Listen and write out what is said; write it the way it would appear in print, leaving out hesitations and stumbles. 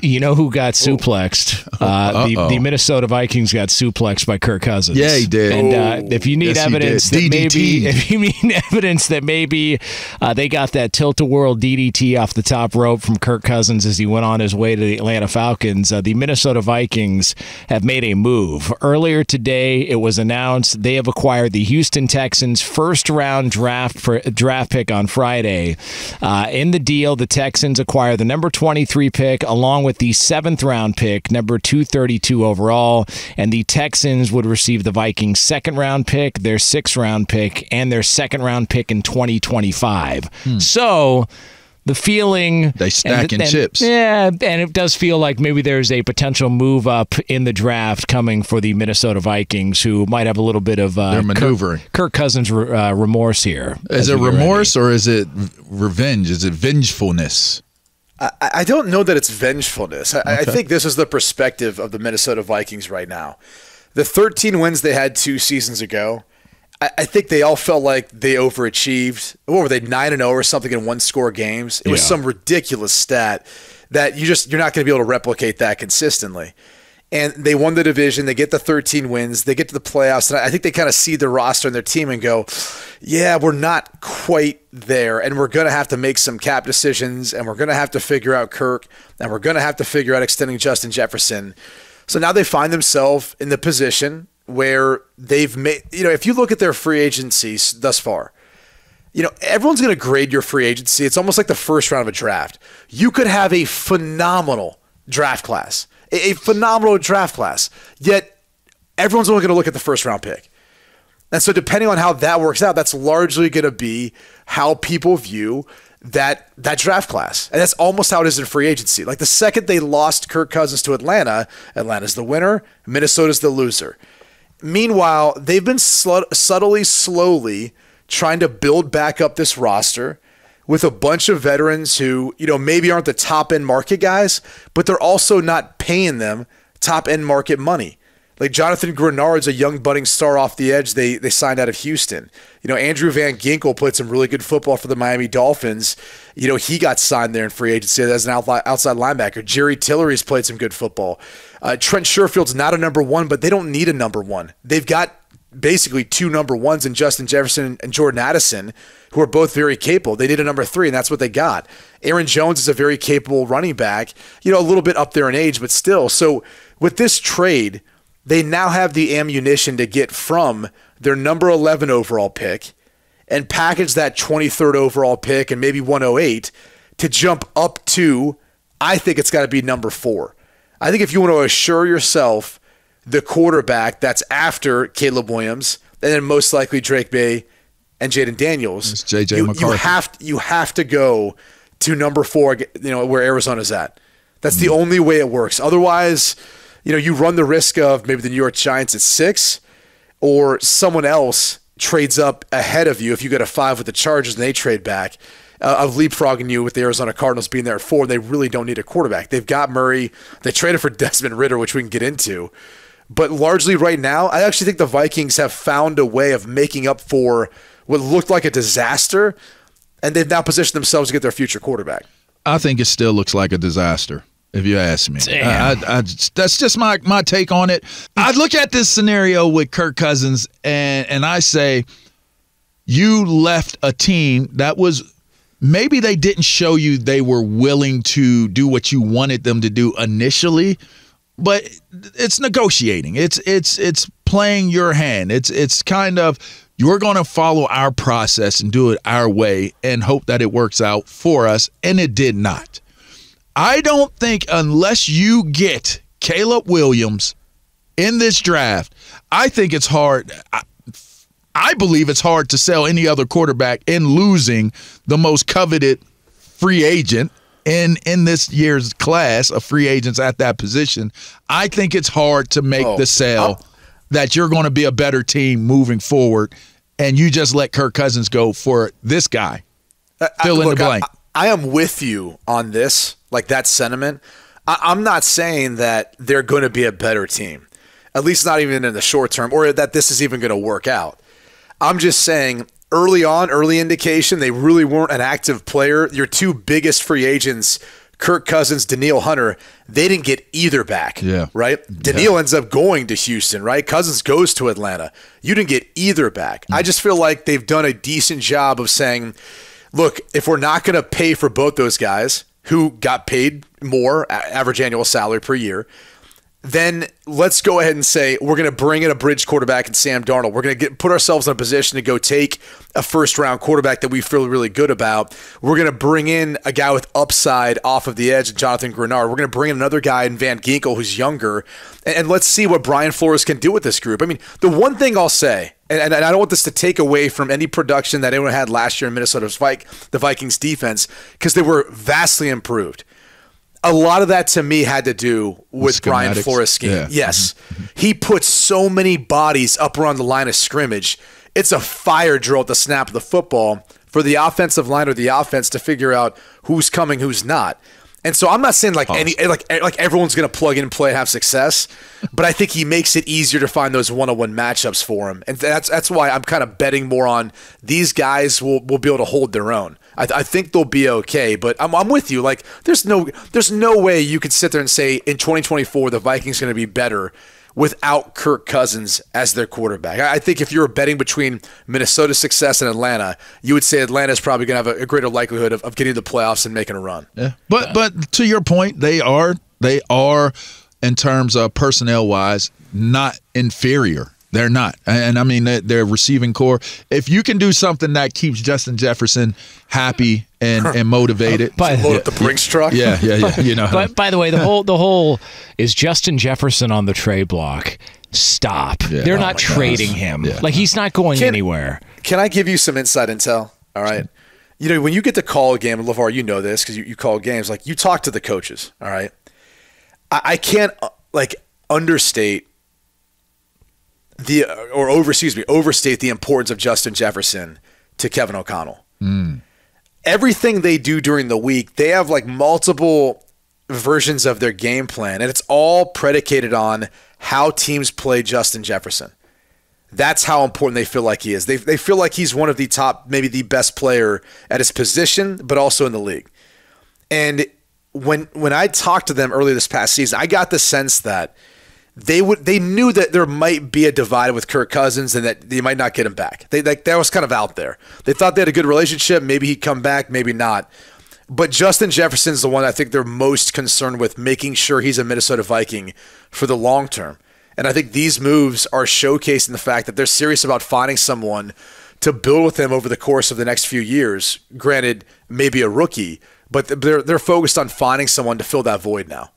You know who got suplexed? The Minnesota Vikings got suplexed by Kirk Cousins. Yeah, he did. And if you need evidence that maybe they got that tilt-a-whirl DDT off the top rope from Kirk Cousins as he went on his way to the Atlanta Falcons, the Minnesota Vikings have made a move. Earlier today, it was announced they have acquired the Houston Texans' first-round draft pick on Friday. In the deal, the Texans acquire the number 23 pick along with the 7th-round pick, number 232 overall, and the Texans would receive the Vikings' 2nd-round pick, their 6th-round pick, and their 2nd-round pick in 2025. So the feeling... They stacking chips. Yeah, and it does feel like maybe there's a potential move up in the draft coming for the Minnesota Vikings, who might have a little bit of they're maneuvering. Kirk Cousins remorse here. Is it remorse or is it revenge? Is it vengefulness? I don't know that it's vengefulness. I think this is the perspective of the Minnesota Vikings right now. The 13 wins they had 2 seasons ago, I think they all felt like they overachieved. What were they, 9-0 or something in one-score games? It was some ridiculous stat that you're not going to be able to replicate that consistently. And they won the division. They get the 13 wins. They get to the playoffs. And I think they kind of see their roster and their team and go, yeah, we're not quite there. And we're going to have to make some cap decisions. And we're going to have to figure out Kirk. And we're going to have to figure out extending Justin Jefferson. So now they find themselves in the position where they've made, if you look at their free agencies thus far, everyone's going to grade your free agency. It's almost like the first round of a draft. You could have a phenomenal draft class. A phenomenal draft class, yet everyone's only going to look at the first-round pick. And so depending on how that works out, that's largely going to be how people view that draft class. And that's almost how it is in free agency. Like the second they lost Kirk Cousins to Atlanta, Atlanta's the winner, Minnesota's the loser. Meanwhile, they've been slowly trying to build back up this roster with a bunch of veterans who, maybe aren't the top-end market guys, but they're also not paying them top-end market money. Like Jonathan Grenard's a young budding star off the edge they signed out of Houston. Andrew Van Ginkel played some really good football for the Miami Dolphins. He got signed there in free agency as an outside linebacker. Jerry Tillery's played some good football. Trent Sherfield's not a number 1, but they don't need a number 1. They've got basically 2 number 1s in Justin Jefferson and Jordan Addison, who are both very capable. They need a number 3, and that's what they got. Aaron Jones is a very capable running back, a little bit up there in age, but still. So with this trade, they now have the ammunition to get from their number 11 overall pick and package that 23rd overall pick and maybe 108 to jump up to, I think it's got to be number 4. I think if you want to assure yourself the quarterback that's after Caleb Williams, and then most likely Drake May and Jaden Daniels, it's J.J. McCarthy. You have to go to number 4, where Arizona's at. That's the only way it works. Otherwise, you run the risk of maybe the New York Giants at 6, or someone else trades up ahead of you if you get a 5 with the Chargers and they trade back, of leapfrogging you with the Arizona Cardinals being there at 4. They really don't need a quarterback. They've got Murray. They traded for Desmond Ridder, which we can get into. But largely right now, I actually think the Vikings have found a way of making up for what looked like a disaster, and they've now positioned themselves to get their future quarterback. I think it still looks like a disaster, if you ask me. That's just my take on it. I look at this scenario with Kirk Cousins, and I say, you left a team that was – maybe they didn't show you they were willing to do what you wanted them to do initially, but it's negotiating. It's playing your hand. It's kind of, you're going to follow our process and do it our way and hope that it works out for us, and it did not. I don't think unless you get Caleb Williams in this draft, I think it's hard. I believe it's hard to sell any other quarterback in losing the most coveted free agent in this year's class of free agents at that position. I think it's hard to make the sell that you're going to be a better team moving forward, and you just let Kirk Cousins go for this guy. Fill in the blank. I am with you on this, like that sentiment. I'm not saying that they're going to be a better team, at least not even in the short term, or that this is even going to work out. I'm just saying early indication, they really weren't an active player. Your 2 biggest free agents Kirk Cousins, Danielle Hunter, they didn't get either back. Yeah. Right? Danielle ends up going to Houston, right? Cousins goes to Atlanta. You didn't get either back. I just feel like they've done a decent job of saying, look, if we're not going to pay for both those guys who got paid more, average annual salary per year, then let's go ahead and say we're going to bring in a bridge quarterback in Sam Darnold. We're going to put ourselves in a position to go take a first-round quarterback that we feel really good about. We're going to bring in a guy with upside off of the edge, Jonathan Grenard. We're going to bring in another guy in Van Ginkel who's younger, and let's see what Brian Flores can do with this group. I mean, the one thing I'll say, and I don't want this to take away from any production that anyone had last year in Minnesota's the Vikings defense, because they were vastly improved. A lot of that to me had to do with Brian Flores' scheme. Yeah. Yes. He puts so many bodies up around the line of scrimmage. It's a fire drill at the snap of the football for the offensive line or the offense to figure out who's coming, who's not. And so I'm not saying like everyone's going to plug in and play and have success, but I think he makes it easier to find those one-on-one matchups for him. And that's why I'm kind of betting more on these guys will be able to hold their own. I think they'll be okay, but I'm with you. Like there's no way you could sit there and say in 2024 the Vikings are going to be better without Kirk Cousins as their quarterback. I think if you were betting between Minnesota's success and Atlanta, you would say Atlanta's probably going to have a greater likelihood of getting to the playoffs and making a run. Yeah, but to your point, they are in terms of personnel wise not inferior. They're not. And I mean, their receiving core, if you can do something that keeps Justin Jefferson happy and motivated. Load up the Brinks truck. Yeah. You know. But by the way, the whole is Justin Jefferson on the trade block. Stop. Yeah. They're not trading him. Yeah. Like he's not going anywhere. Can I give you some inside intel? All right. You know, when you get to call a game, and LaVar, you know this because you call games, like you talk to the coaches. All right. I can't overstate the importance of Justin Jefferson to Kevin O'Connell. Everything they do during the week, they have like multiple versions of their game plan, and it's all predicated on how teams play Justin Jefferson. That's how important they feel like he is. They feel like he's one of the top, maybe the best player at his position, but also in the league. And when I talked to them earlier this past season, I got the sense that they knew that there might be a divide with Kirk Cousins and that they might not get him back. That was kind of out there. They thought they had a good relationship. Maybe he'd come back, maybe not. But Justin Jefferson's the one I think they're most concerned with, making sure he's a Minnesota Viking for the long term. And I think these moves are showcasing the fact that they're serious about finding someone to build with him over the course of the next few years. Granted, maybe a rookie, but they're focused on finding someone to fill that void now.